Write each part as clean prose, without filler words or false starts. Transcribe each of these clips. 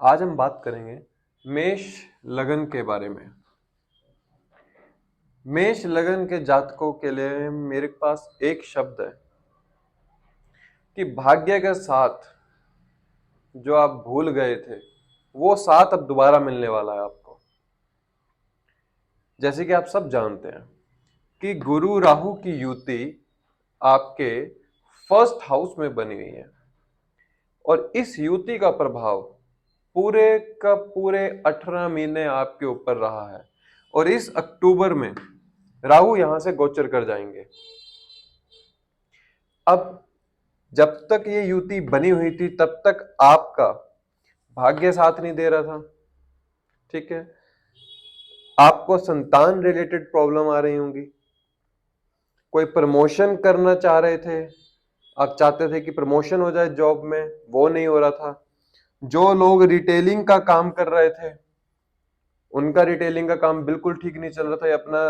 आज हम बात करेंगे मेष लगन के बारे में। मेष लगन के जातकों के लिए मेरे पास एक शब्द है कि भाग्य के साथ जो आप भूल गए थे वो साथ अब दोबारा मिलने वाला है आपको। जैसे कि आप सब जानते हैं कि गुरु राहु की युति आपके फर्स्ट हाउस में बनी हुई है और इस युति का प्रभाव पूरे का पूरे 18 महीने आपके ऊपर रहा है और इस अक्टूबर में राहु यहां से गोचर कर जाएंगे। अब जब तक ये युति बनी हुई थी तब तक आपका भाग्य साथ नहीं दे रहा था, ठीक है। आपको संतान रिलेटेड प्रॉब्लम आ रही होंगी, कोई प्रमोशन करना चाह रहे थे, आप चाहते थे कि प्रमोशन हो जाए जॉब में, वो नहीं हो रहा था। जो लोग रिटेलिंग का काम कर रहे थे उनका रिटेलिंग का काम बिल्कुल ठीक नहीं चल रहा था। अपना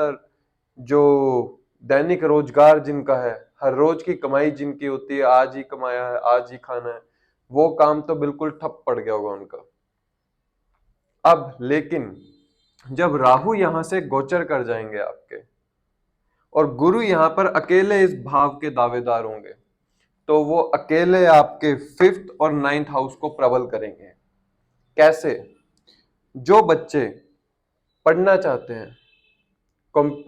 जो दैनिक रोजगार जिनका है, हर रोज की कमाई जिनकी होती है, आज ही कमाया है आज ही खाना है, वो काम तो बिल्कुल ठप पड़ गया होगा उनका। अब लेकिन जब राहु यहां से गोचर कर जाएंगे आपके और गुरु यहां पर अकेले इस भाव के दावेदार होंगे तो वो अकेले आपके 5th और 9th हाउस को प्रबल करेंगे। कैसे? जो बच्चे पढ़ना चाहते हैं,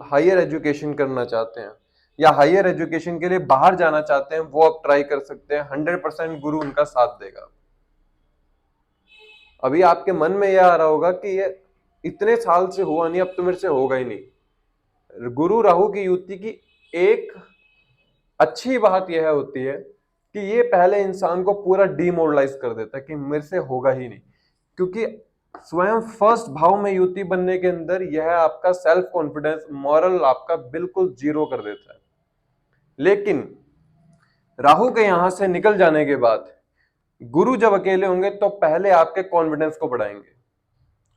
हायर एजुकेशन करना चाहते हैं या हायर एजुकेशन के लिए बाहर जाना चाहते हैं, वो अब ट्राई कर सकते हैं। 100% गुरु उनका साथ देगा। अभी आपके मन में यह आ रहा होगा कि ये इतने साल से हुआ नहीं, अब तो मेरे से होगा ही नहीं। गुरु राहु की युति की एक अच्छी बात यह होती है कि ये पहले इंसान को पूरा डिमोरलाइज कर देता है कि मेरे से होगा ही नहीं, क्योंकि स्वयं फर्स्ट भाव में युति बनने के अंदर यह आपका सेल्फ कॉन्फिडेंस, मॉरल आपका बिल्कुल जीरो कर देता है। लेकिन राहु के यहां से निकल जाने के बाद गुरु जब अकेले होंगे तो पहले आपके कॉन्फिडेंस को बढ़ाएंगे,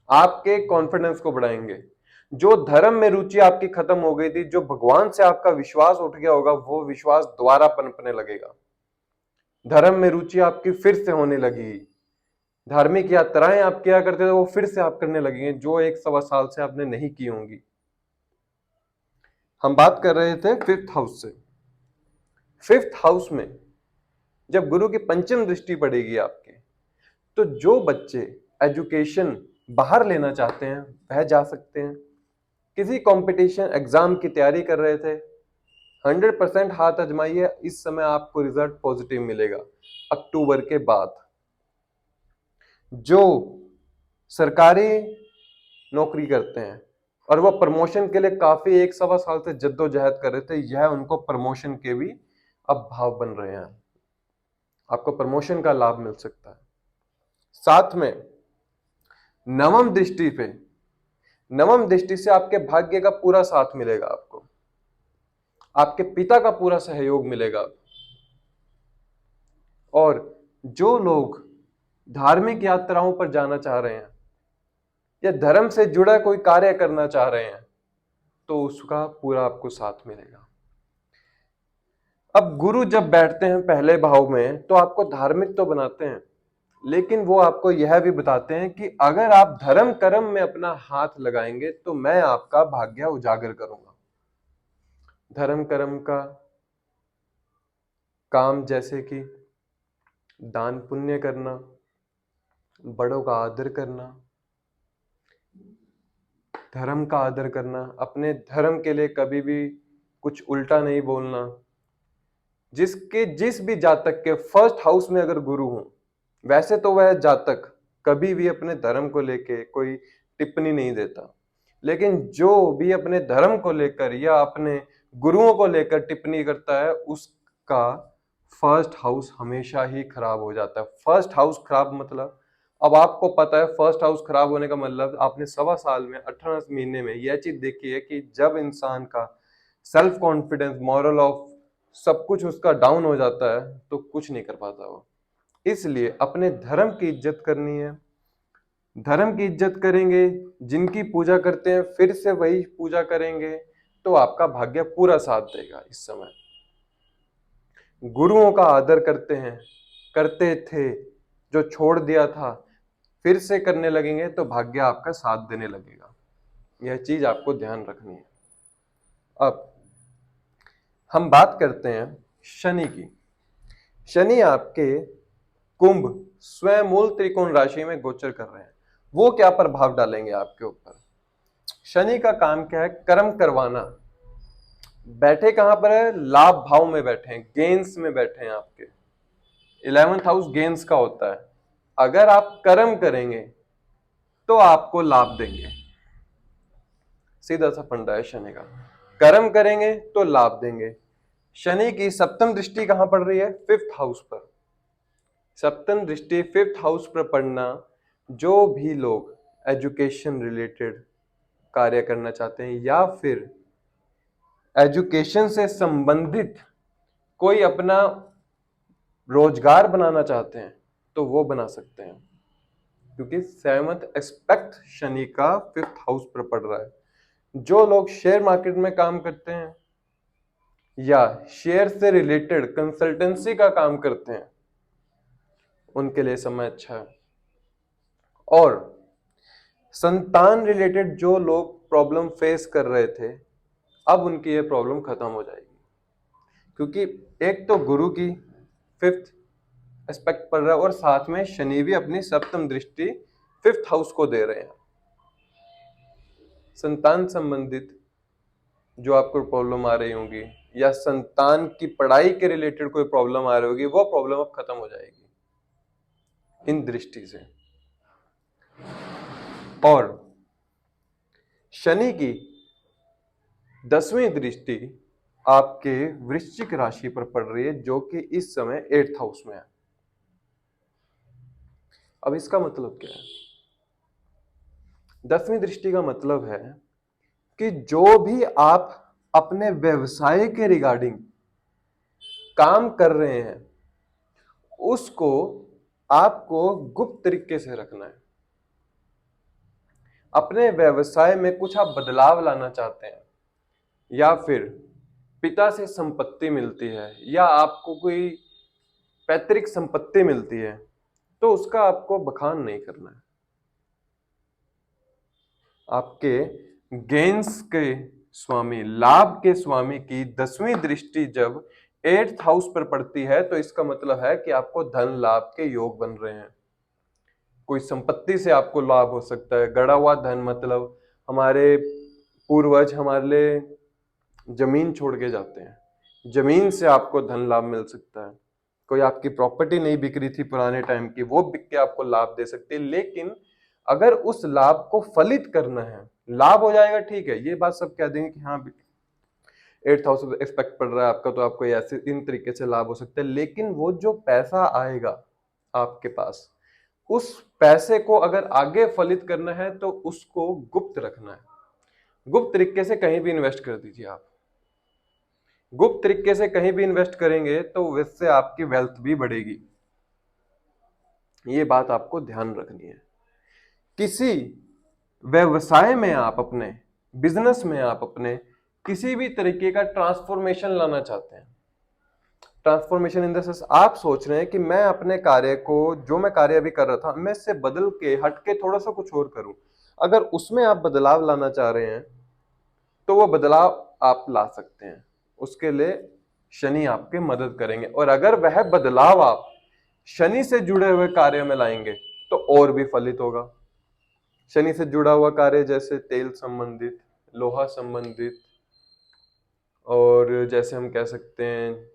आपके कॉन्फिडेंस को बढ़ाएंगे। जो धर्म में रुचि आपकी खत्म हो गई थी, जो भगवान से आपका विश्वास उठ गया होगा, वो विश्वास दोबारा पनपने लगेगा। धर्म में रुचि आपकी फिर से होने लगी, धार्मिक यात्राएं आप किया करते थे वो फिर से आप करने लगेंगे, जो 1 सवा साल से आपने नहीं की होंगी। हम बात कर रहे थे 5th हाउस से। 5th हाउस में जब गुरु की पंचम दृष्टि पड़ेगी आपके, तो जो बच्चे एजुकेशन बाहर लेना चाहते हैं वह जा सकते हैं। किसी कंपटीशन एग्जाम की तैयारी कर रहे थे, 100% हाथ आजमाइए, इस समय आपको रिजल्ट पॉजिटिव मिलेगा। अक्टूबर के बाद जो सरकारी नौकरी करते हैं और वो प्रमोशन के लिए काफी 1 सवा साल से जद्दोजहद कर रहे थे, यह उनको प्रमोशन के भी अब भाव बन रहे हैं। आपको प्रमोशन का लाभ मिल सकता है। साथ में नवम दृष्टि पे, नवम दृष्टि से आपके भाग्य का पूरा साथ मिलेगा, आपको आपके पिता का पूरा सहयोग मिलेगा। और जो लोग धार्मिक यात्राओं पर जाना चाह रहे हैं या धर्म से जुड़ा कोई कार्य करना चाह रहे हैं तो उसका पूरा आपको साथ मिलेगा। अब गुरु जब बैठते हैं पहले भाव में तो आपको धार्मिक तो बनाते हैं, लेकिन वो आपको यह भी बताते हैं कि अगर आप धर्म कर्म में अपना हाथ लगाएंगे तो मैं आपका भाग्य उजागर करूंगा। धर्म कर्म का काम जैसे कि दान पुण्य करना, बड़ों का आदर करना, धर्म का आदर करना, अपने धर्म के लिए कभी भी कुछ उल्टा नहीं बोलना। जिस भी जातक के फर्स्ट हाउस में अगर गुरु हो, वैसे तो वह जातक कभी भी अपने धर्म को लेके कोई टिप्पणी नहीं देता, लेकिन जो भी अपने धर्म को लेकर या अपने गुरुओं को लेकर टिप्पणी करता है उसका फर्स्ट हाउस हमेशा ही खराब हो जाता है। फर्स्ट हाउस खराब मतलब, अब आपको पता है फर्स्ट हाउस खराब होने का मतलब, आपने 1.25 साल में 18 महीने में यह चीज देखी है कि जब इंसान का सेल्फ कॉन्फिडेंस, मॉरल ऑफ सब कुछ उसका डाउन हो जाता है तो कुछ नहीं कर पाता वो। इसलिए अपने धर्म की इज्जत करनी है। धर्म की इज्जत करेंगे, जिनकी पूजा करते हैं फिर से वही पूजा करेंगे तो आपका भाग्य पूरा साथ देगा। इस समय गुरुओं का आदर करते हैं, करते थे, जो छोड़ दिया था फिर से करने लगेंगे तो भाग्य आपका साथ देने लगेगा। यह चीज आपको ध्यान रखनी है। अब हम बात करते हैं शनि की। शनि आपके कुंभ स्वयं मूल त्रिकोण राशि में गोचर कर रहे हैं। वो क्या प्रभाव डालेंगे आपके ऊपर? शनि का काम क्या है? कर्म करवाना। बैठे कहां पर है? लाभ भाव में बैठे हैं, गेन्स में बैठे हैं। आपके 11th हाउस गेन्स का होता है। अगर आप कर्म करेंगे तो आपको लाभ देंगे। सीधा सा फंडा है शनि का। कर्म करेंगे तो लाभ देंगे। शनि की सप्तम दृष्टि कहां पड़ रही है? 5th हाउस पर। सप्तम दृष्टि 5th हाउस पर पड़ना, जो भी लोग एजुकेशन रिलेटेड कार्य करना चाहते हैं या फिर एजुकेशन से संबंधित कोई अपना रोजगार बनाना चाहते हैं तो वो बना सकते हैं, क्योंकि 7th एस्पेक्ट शनि का 5th हाउस पर पड़ रहा है। जो लोग शेयर मार्केट में काम करते हैं या शेयर से रिलेटेड कंसल्टेंसी का काम करते हैं उनके लिए समय अच्छा है। और संतान रिलेटेड जो लोग प्रॉब्लम फेस कर रहे थे, अब उनकी ये प्रॉब्लम खत्म हो जाएगी, क्योंकि एक तो गुरु की 5th एस्पेक्ट पड़ रहा है और साथ में शनि भी अपनी सप्तम दृष्टि 5th हाउस को दे रहे हैं। संतान संबंधित जो आपको प्रॉब्लम आ रही होंगी या संतान की पढ़ाई के रिलेटेड कोई प्रॉब्लम आ रही होगी, वो प्रॉब्लम अब खत्म हो जाएगी इन दृष्टि से। और शनि की 10वीं दृष्टि आपके वृश्चिक राशि पर पड़ रही है, जो कि इस समय 8th हाउस में है। अब इसका मतलब क्या है? 10वीं दृष्टि का मतलब है कि जो भी आप अपने व्यवसाय के रिगार्डिंग काम कर रहे हैं उसको आपको गुप्त तरीके से रखना है। अपने व्यवसाय में कुछ आप बदलाव लाना चाहते हैं या फिर पिता से संपत्ति मिलती है या आपको कोई पैतृक संपत्ति मिलती है, तो उसका आपको बखान नहीं करना है। आपके गेन्स के स्वामी, लाभ के स्वामी की 10वीं दृष्टि जब 8th हाउस पर पड़ती है तो इसका मतलब है कि आपको धन लाभ के योग बन रहे हैं। कोई संपत्ति से आपको लाभ हो सकता है। गड़ा हुआ धन मतलब हमारे पूर्वज हमारे लिए जमीन छोड़ के जाते हैं, जमीन से आपको धन लाभ मिल सकता है। कोई आपकी प्रॉपर्टी नहीं बिक रही थी पुराने टाइम की, वो बिक के आपको लाभ दे सकती है। लेकिन अगर उस लाभ को फलित करना है, लाभ हो जाएगा ठीक है, ये बात सब कह देंगे कि हाँ 8th हाउस एक्सपेक्ट पड़ रहा है आपका तो आपको ऐसे इन तरीके से लाभ हो सकता है। लेकिन वो जो पैसा आएगा आपके पास, उस पैसे को अगर आगे फलित करना है तो उसको गुप्त रखना है। गुप्त तरीके से कहीं भी इन्वेस्ट कर दीजिए। आप गुप्त तरीके से कहीं भी इन्वेस्ट करेंगे तो वैसे आपकी वेल्थ भी बढ़ेगी। ये बात आपको ध्यान रखनी है। किसी व्यवसाय में आप अपने बिजनेस में आप अपने किसी भी तरीके का ट्रांसफॉर्मेशन लाना चाहते हैं, ट्रांसफॉर्मेशन इन द सेंस आप सोच रहे हैं कि मैं अपने कार्य को, जो मैं कार्य अभी कर रहा था, मैं इससे बदल के हट के थोड़ा सा कुछ और करूं। अगर उसमें आप बदलाव लाना चाह रहे हैं तो वो बदलाव आप ला सकते हैं। उसके लिए शनि आपके मदद करेंगे। और अगर वह बदलाव आप शनि से जुड़े हुए कार्य में लाएंगे तो और भी फलित होगा। शनि से जुड़ा हुआ कार्य जैसे तेल संबंधित, लोहा संबंधित, और जैसे हम कह सकते हैं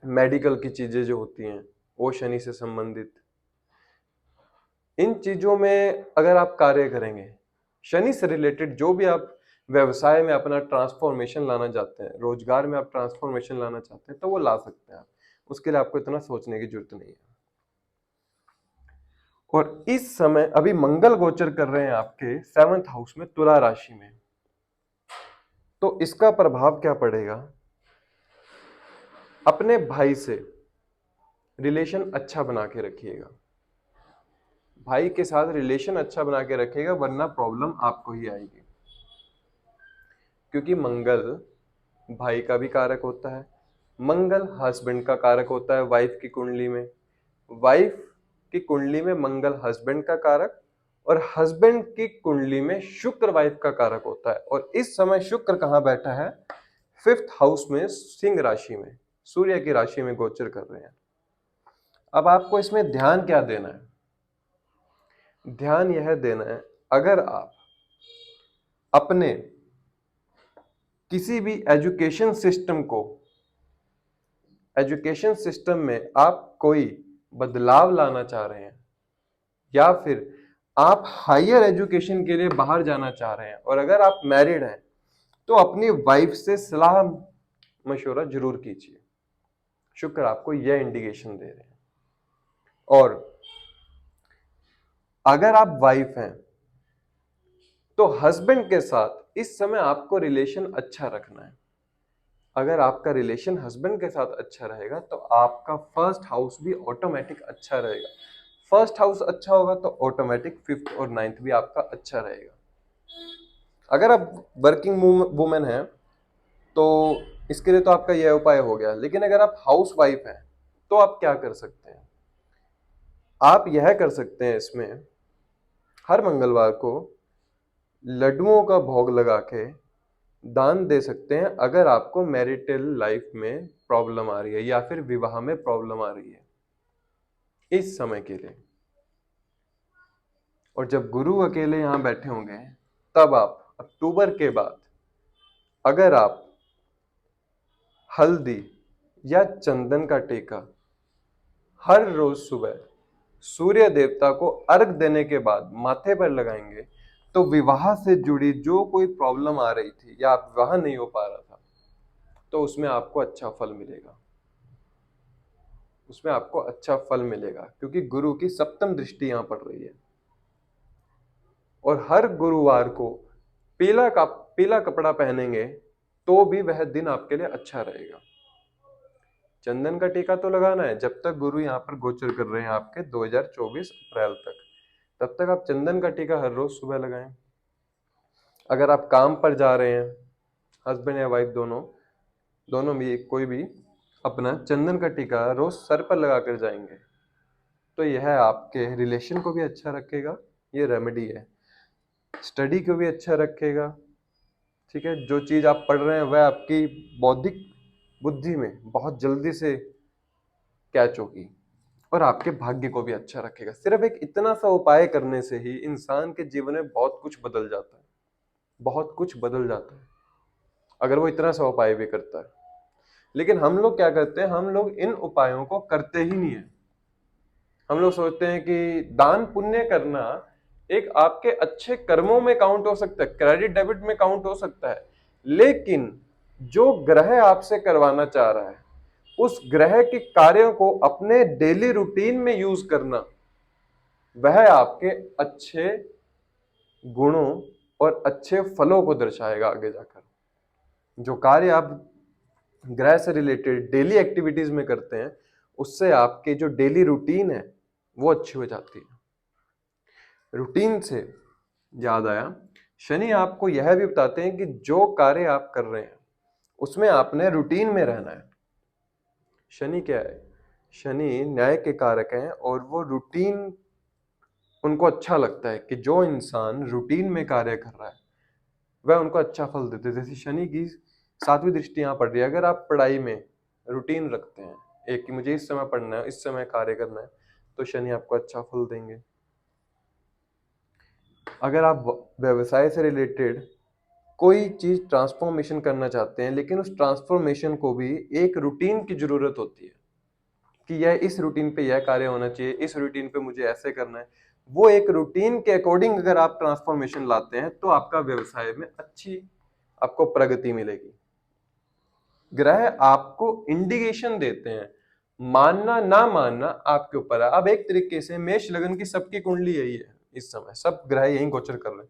मेडिकल की चीजें जो होती हैं वो शनि से संबंधित। इन चीजों में अगर आप कार्य करेंगे, शनि से रिलेटेड जो भी आप व्यवसाय में अपना ट्रांसफॉर्मेशन लाना चाहते हैं, रोजगार में आप ट्रांसफॉर्मेशन लाना चाहते हैं, तो वो ला सकते हैं आप। उसके लिए आपको इतना सोचने की जरूरत नहीं है। और इस समय अभी मंगल गोचर कर रहे हैं आपके 7th हाउस में, तुला राशि में। तो इसका प्रभाव क्या पड़ेगा? अपने भाई से रिलेशन अच्छा बना के रखिएगा। भाई के साथ रिलेशन अच्छा बना के रखिएगा, वरना प्रॉब्लम आपको ही आएगी। क्योंकि मंगल भाई का भी कारक होता है, मंगल हस्बैंड का कारक होता है वाइफ की कुंडली में। वाइफ कि कुंडली में मंगल हस्बैंड का कारक और हस्बैंड की कुंडली में शुक्र वाइफ का कारक होता है। और इस समय शुक्र कहां बैठा है? 5th हाउस में, सिंह राशि में, सूर्य की राशि में गोचर कर रहे हैं। अब आपको इसमें ध्यान क्या देना है? ध्यान यह देना है, अगर आप अपने किसी भी एजुकेशन सिस्टम में आप कोई बदलाव लाना चाह रहे हैं या फिर आप हायर एजुकेशन के लिए बाहर जाना चाह रहे हैं और अगर आप मैरिड हैं तो अपनी वाइफ से सलाह मशवरा जरूर कीजिए। शुक्र आपको यह इंडिकेशन दे रहे हैं। और अगर आप वाइफ हैं तो हस्बैंड के साथ इस समय आपको रिलेशन अच्छा रखना है। अगर आपका रिलेशन हस्बैंड के साथ अच्छा रहेगा तो आपका फर्स्ट हाउस भी ऑटोमेटिक अच्छा रहेगा। फर्स्ट हाउस अच्छा होगा तो ऑटोमेटिक 5th और 9th भी आपका अच्छा रहेगा। अगर आप वर्किंग वुमेन हैं तो इसके लिए तो आपका यह उपाय हो गया, लेकिन अगर आप हाउस वाइफ हैं तो आप क्या कर सकते हैं? आप यह कर सकते हैं, इसमें हर मंगलवार को लड्डुओं का भोग लगा के दान दे सकते हैं अगर आपको मैरिटल लाइफ में प्रॉब्लम आ रही है या फिर विवाह में प्रॉब्लम आ रही है इस समय के लिए। और जब गुरु अकेले यहां बैठे होंगे तब आप अक्टूबर के बाद अगर आप हल्दी या चंदन का टीका हर रोज सुबह सूर्य देवता को अर्घ देने के बाद माथे पर लगाएंगे तो विवाह से जुड़ी जो कोई प्रॉब्लम आ रही थी या विवाह नहीं हो पा रहा था तो उसमें आपको अच्छा फल मिलेगा। उसमें आपको अच्छा फल मिलेगा क्योंकि गुरु की 7th दृष्टि यहां पड़ रही है। और हर गुरुवार को पीला कपड़ा पहनेंगे तो भी वह दिन आपके लिए अच्छा रहेगा। चंदन का टीका तो लगाना है जब तक गुरु यहाँ पर गोचर कर रहे हैं आपके 2024 अप्रैल तक, तब तक आप चंदन का टीका हर रोज सुबह लगाएं। अगर आप काम पर जा रहे हैं, हस्बैंड या वाइफ दोनों भी कोई भी अपना चंदन का टीका रोज सर पर लगा कर जाएंगे तो यह आपके रिलेशन को भी अच्छा रखेगा। ये रेमेडी है। स्टडी को भी अच्छा रखेगा। ठीक है, जो चीज आप पढ़ रहे हैं वह आपकी बौद्धिक बुद्धि में बहुत जल्दी से कैच होगी और आपके भाग्य को भी अच्छा रखेगा। सिर्फ एक इतना सा उपाय करने से ही इंसान के जीवन में बहुत कुछ बदल जाता है, बहुत कुछ बदल जाता है अगर वो इतना सा उपाय भी करता है। लेकिन हम लोग क्या करते हैं, हम लोग इन उपायों को करते ही नहीं है। हम लोग सोचते हैं कि दान पुण्य करना एक आपके अच्छे कर्मों में काउंट हो सकता है, क्रेडिट डेबिट में काउंट हो सकता है, लेकिन जो ग्रह आपसे करवाना चाह रहा है उस ग्रह के कार्यों को अपने डेली रूटीन में यूज करना, वह आपके अच्छे गुणों और अच्छे फलों को दर्शाएगा आगे जाकर। जो कार्य आप ग्रह से रिलेटेड डेली एक्टिविटीज में करते हैं उससे आपके जो डेली रूटीन है वो अच्छी हो जाती है। रूटीन से याद आया, शनि आपको यह भी बताते हैं कि जो कार्य आप कर रहे हैं उसमें आपने रूटीन में रहना है। शनि क्या है? शनि न्याय के कारक हैं और वो रूटीन उनको अच्छा लगता है कि जो इंसान रूटीन में कार्य कर रहा है वह उनको अच्छा फल देते हैं। जैसे शनि की 7वीं दृष्टि यहाँ पड़ रही है। अगर आप पढ़ाई में रूटीन रखते हैं एक कि मुझे इस समय पढ़ना है, इस समय कार्य करना है, तो शनि आपको अच्छा फल देंगे। अगर आप व्यवसाय से रिलेटेड कोई चीज ट्रांसफॉर्मेशन करना चाहते हैं लेकिन उस ट्रांसफॉर्मेशन को भी एक रूटीन की जरूरत होती है कि यह इस रूटीन पे यह कार्य होना चाहिए, इस रूटीन पे मुझे ऐसे करना है, वो एक रूटीन के अकॉर्डिंग अगर आप ट्रांसफॉर्मेशन लाते हैं तो आपका व्यवसाय में अच्छी आपको प्रगति मिलेगी। ग्रह आपको इंडिकेशन देते हैं, मानना ना मानना आपके ऊपर है। अब एक तरीके से मेष लगन की सबकी कुंडली यही है, इस समय सब ग्रह यही गोचर कर रहे हैं।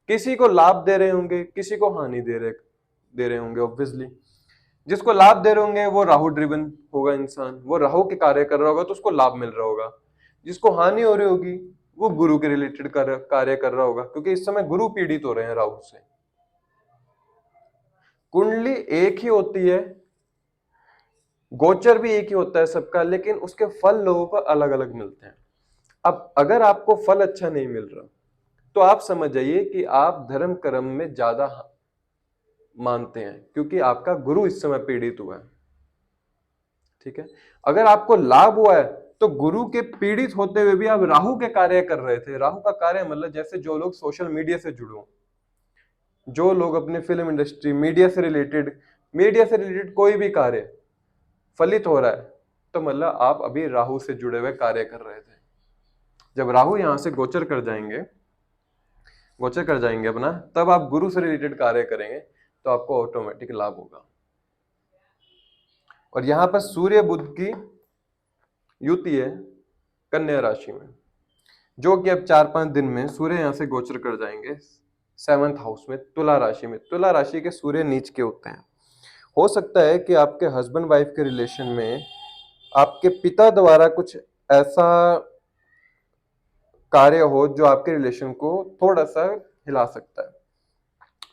किसी को लाभ दे रहे होंगे, किसी को हानि दे रहे होंगे। ऑब्वियसली जिसको लाभ दे रहे होंगे वो राहु ड्रिवन होगा इंसान, वो राहु के कार्य कर रहा होगा तो उसको लाभ मिल रहा होगा। जिसको हानि हो रही होगी वो गुरु के रिलेटेड कार्य कर रहा होगा क्योंकि इस समय गुरु पीड़ित हो रहे हैं राहु से। कुंडली एक ही होती है, गोचर भी एक ही होता है सबका, लेकिन उसके फल लोगों को अलग अलग मिलते हैं। अब अगर आपको फल अच्छा नहीं मिल रहा तो आप समझ जाइए कि आप धर्म कर्म में ज्यादा मानते हैं, क्योंकि आपका गुरु इस समय पीड़ित हुआ है। ठीक है, अगर आपको लाभ हुआ है तो गुरु के पीड़ित होते हुए भी आप राहु के कार्य कर रहे थे। राहु का कार्य मतलब जैसे जो लोग सोशल मीडिया से जुड़े हो, जो लोग अपने फिल्म इंडस्ट्री, मीडिया से रिलेटेड कोई भी कार्य फलित हो रहा है, तो मतलब आप अभी राहु से जुड़े हुए कार्य कर रहे थे। जब राहु यहां से गोचर कर जाएंगे अपना, तब आप गुरु से रिलेटेड कार्य करेंगे तो आपको ऑटोमेटिक लाभ होगा। और यहां पर सूर्य बुध की युति है कन्या राशि में, जो कि अब 4-5 दिन में सूर्य यहां से गोचर कर जाएंगे 7th हाउस में, तुला राशि में। तुला राशि के सूर्य नीच के होते हैं। हो सकता है कि आपके हस्बैंड वाइफ के रिलेशन में आपके पिता द्वारा कुछ ऐसा कार्य हो जो आपके रिलेशन को थोड़ा सा हिला सकता है।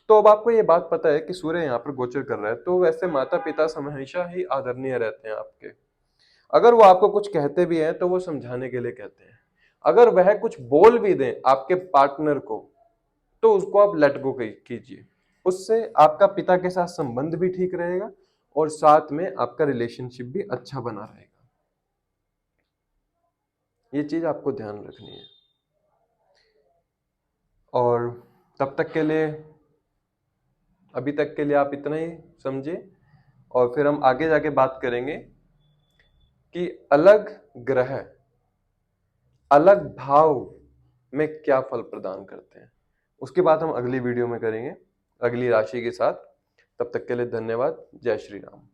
तो अब आपको ये बात पता है कि सूर्य यहाँ पर गोचर कर रहा है, तो वैसे माता पिता हमेशा ही आदरणीय रहते हैं आपके। अगर वो आपको कुछ कहते भी हैं तो वो समझाने के लिए कहते हैं। अगर वह कुछ बोल भी दें आपके पार्टनर को, तो उसको आप लेट गो कीजिए। उससे आपका पिता के साथ संबंध भी ठीक रहेगा और साथ में आपका रिलेशनशिप भी अच्छा बना रहेगा। ये चीज आपको ध्यान रखनी है। और तब तक के लिए, अभी तक के लिए आप इतना ही समझिए, और फिर हम आगे जाके बात करेंगे कि अलग ग्रह अलग भाव में क्या फल प्रदान करते हैं। उसकी बात हम अगली वीडियो में करेंगे, अगली राशि के साथ। तब तक के लिए धन्यवाद। जय श्री राम।